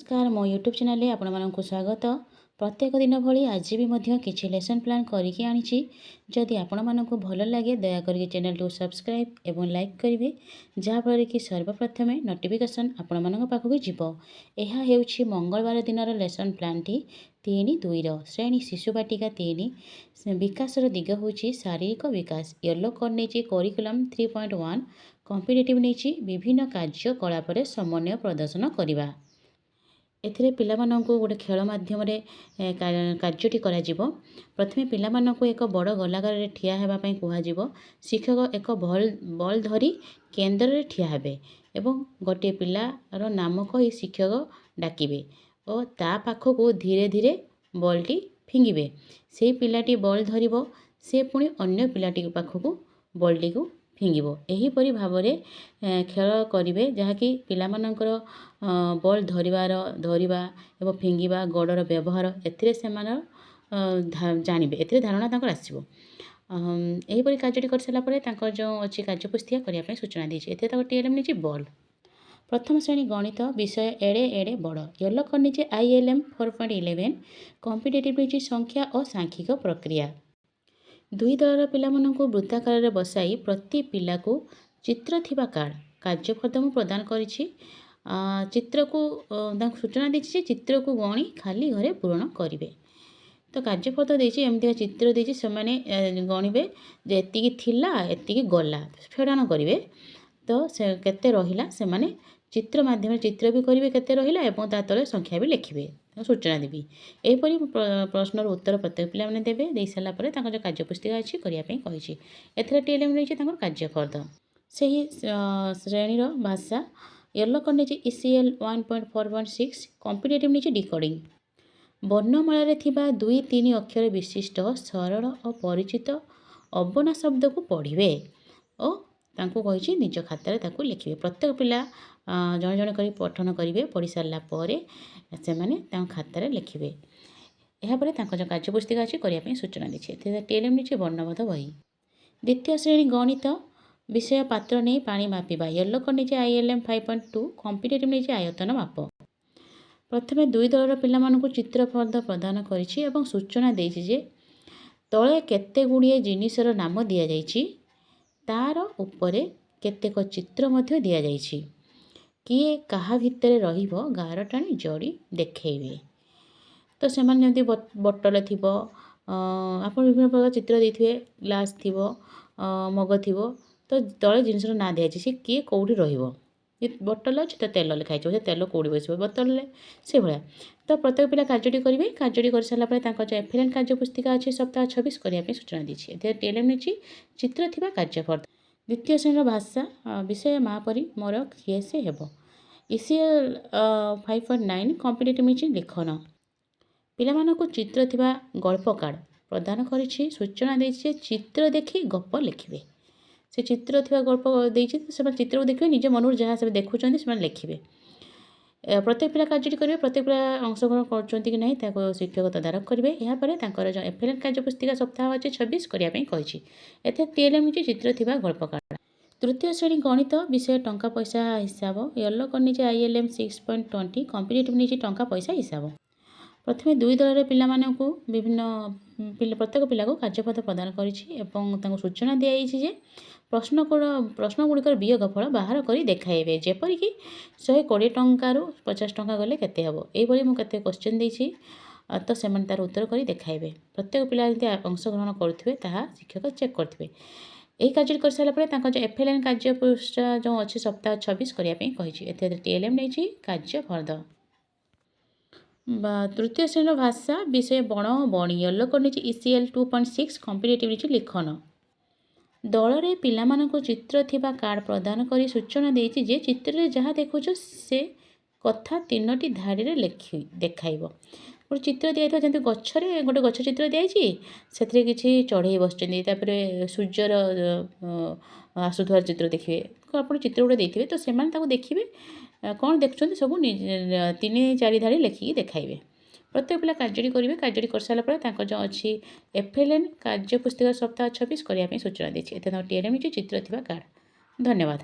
नमस्कार मो YouTube channel आपण मानक स्वागत। प्रत्येक दिन भली आज भी मध्य किछि लेसन प्लान करिके आनिछि। जदि आपण मानक भल लगे दया करिके चैनल को सब्सक्राइब एवं लाइक करिवे, जहा फल कि सर्वप्रथम नोटिफिकेशन आपण मानक पाखु जिवो। एहा हेउछि मंगलवार दिनर लेसन प्लान टी 3-2 श्रेणी शिशु बाटिका 3 विकासर दिग होछि शारीरिक विकास। येलो कोड नेछि करिकुलम 3.1 कॉम्पिटिटिव नेछि विभिन्न कार्यकलाप समन्वय प्रदर्शन करिवा। एथिरे पिलामानंकु गोटे खेल माध्यम कार्यटी करा जिवो। प्रथमे पिलामानंकु एक बड़ गोलाकार रे ठिया हेबा पई कुहा जिवो। शिक्षक एक बॉल धरी केंद्र रे ठिया हेबे एवं गोटे पिलार नाम कही शिक्षक डाकिबे और ता पाखकु धीरे धीरे बॉल टी फिंगिबे। से पिलाटी बॉल धरिबो, से पुणी अन्य पिलाटी पाखकु बॉल टी को फिंगिबो। एहीपरि भावरे खेल करिवे जहाँकि पिलामानंकर बॉल धरिबा एवं फिंगिबा गड़र व्यवहार एथिरे सेमानर जानिबे, एथिरे धारणा तांकर आसीबो। एहीपरि कार्यटी कर साला परे तांकर जो अछि कार्यपुस्तिका करिया पय सूचना दैछि। एथे ताको टीएलएम निछि बॉल। प्रथम श्रेणी गणित विषय एड़े एड़े बड़। येलो कर निछि आईएलएम 4.11 कॉम्पिटिटिव निछि संख्या और सांख्यिक प्रक्रिया। दुई दलर पिलामानंकु वृत्ताकार बसाई प्रति पिला को चित्र थिबा कार्ड कार्यफल प्रदान करिछि। चित्र को सूचना दी चित्र को गणी खाली घरे पूरण करेंगे। तो कार्यफल तो देछि एमती चित्र देछि से माने गणिबे जे एतिकी थिला एतिकी गला फेड़ान करेंगे। तो से केते रहिला से माने चित्र माध्यम चित्र भी करेंगे केते रहिला एवं ता तले संख्या भी लिखिबे सूचना देवी। एहीपरि प्रश्नर उत्तर प्रत्येक पिला माने देबे। देई साला परे तांकर जो कार्यपुस्तिका अछि करिया पई कहिछि। एथरे टीएलएम रहिछि तांकर कार्यफल। सेही श्रेणीर भाषा येलो कर निछि ईसीएल 1.4.6 कॉम्पिटिटिव निछि डिकोडिंग। वर्णमाला रे थिबा 2-3 अक्षर विशिष्ट सरल और परिचित अबना शब्द को पढ़िबे और तांको कहिछि निज खातारे ताकू लिखिबे। प्रत्येक पिला जण जण करी पठन करिवे। पढ़ी सारला परे से माने तांको खातारे लिखिबे। एहा परे तांको जो कार्यपुस्तिका अछि करिया पई सूचना दिछि। एथे टीएलएम निछि वर्णबोध बही। द्वितीय श्रेणी गणित विषय पात्र नहीं पानी मापिबा। येलो कर निछि आईएलएम 5.2 कॉम्पिटिटिव निछि आयतन माप। प्रथमे दुई दलर पिलामानंकु चित्रफल प्रदान करिछि एवं सूचना देछि जे तळे केते गुड़िए जिनिसर नाम दिया जाइछि, तार उपरे केतेक चित्र मध्य दिया जाइछि। किए कहा भितरे रहिबो गार टाणी जोड़ी देखैबे। तो सेमान जंती बोतल थिबो, आपण विभिन्न प्रकार चित्र देथिबे, ग्लास थिबो, मग थिबो, तो तले जिनसर ना दिया जाइछि किए कोउठी रहिबो। बोतल अछि तो तेल लिखाइ छै, तेल कोउठी बसिबो बोतल से भला। तो प्रत्येक पिला कार्यटी करिवे। कार्यटी कर साला परे तांको जे एफएलएन कार्यपुस्तिका अछि सप्ताह 26 करिया पे सूचना दिछि। एते टीएलएम निछि चित्र थिबा कार्यफल। द्वितीय श्रेणीर भाषा विषय मापरी मोर किए से हेबो। ईसीएल 5.9 कॉम्पिटिटिव निछि लेखन। पिलामानंकु चित्र थिबा गल्प कार्ड प्रदान करिछि। सूचना दैछि चित्र देखि गप लिखिबे। से चित्र थिबा गल्प देछि से चित्र को देखिबे, निज मनर जहाँ सब देखुचंदी से लिखिबे। प्रत्येक पिला कार्यटी करिवे। प्रत्येक पिला अंशग्रहण करचंती कि नहीं ताको शिक्षक तदारख करिवे। एहा परे तांकर जो एफएलएन कार्यपुस्तिका सप्ताह अछि 26 करिया पई कहिछि। एथे टीएलएम निछि चित्र थिबा गल्प कार्ड। तृतीय श्रेणी गणित विषय टंका पैसा हिसाब। येलो कर निछि आईएलएम 6.20 कॉम्पिटिटिव निछि टंका पैसा हिसाब। प्रथमे दुई दलर पिलामानंकु विभिन्न प्रत्येक पिला को कार्यपत्र प्रदान करिछि एवं तांको सूचना दिया जाइछि जे प्रश्न गुड़िकर वियोगफल बाहर करी देखाइबे। जेपरि कि 120 टंकार 50 टंका गले केते हेबो। एइभली मु केते क्वेश्चन दैछि तो सेमान तार उत्तर करी देखाइबे। प्रत्येक पिला जति अंशग्रहण करथिबे ताहा शिक्षक चेक करथिबे। एही कार्य कर साला परे तांको जो एफएलएन कार्यपुस्तिका जो अछि सप्ताह 26 करिया पई कहिछि। एथे टीएलएम नैछि कार्यफल। तृतीय श्रेणी भाषा विषय बण बणी। येलो कर निछि ईसीएल 2.6 कॉम्पिटिटिव निछि लेखन। दलरे पिलामानंकु चित्र थिबा कार्ड प्रदान करी सूचना देछि जे चित्र रे जहाँ देखुछ से कथा 3टी धाड़ी रे लिखि देखाइबो। गोटे चित्र दिया जंतु गछरे गोटे गछ चित्र दियाछि सेथरे किछि चढ़ई बसचंदी तापरे सूर्यर आसुथवार चित्र देखिबे। आपण चित्र गोटे देथिबे तो सेमान ताको देखिबे कौन देखुछंती सब 3-4 धाड़ी लिखिकी देखाइबे। प्रत्येक पिला कार्यटी करिवे। कार्यटी कर साला परे तांको जो अछि एफएलएन कार्यपुस्तिका सप्ताह 26 करिया पे सूचना देछि। एते टीएलएम चित्र थिबा कार्ड। धन्यवाद।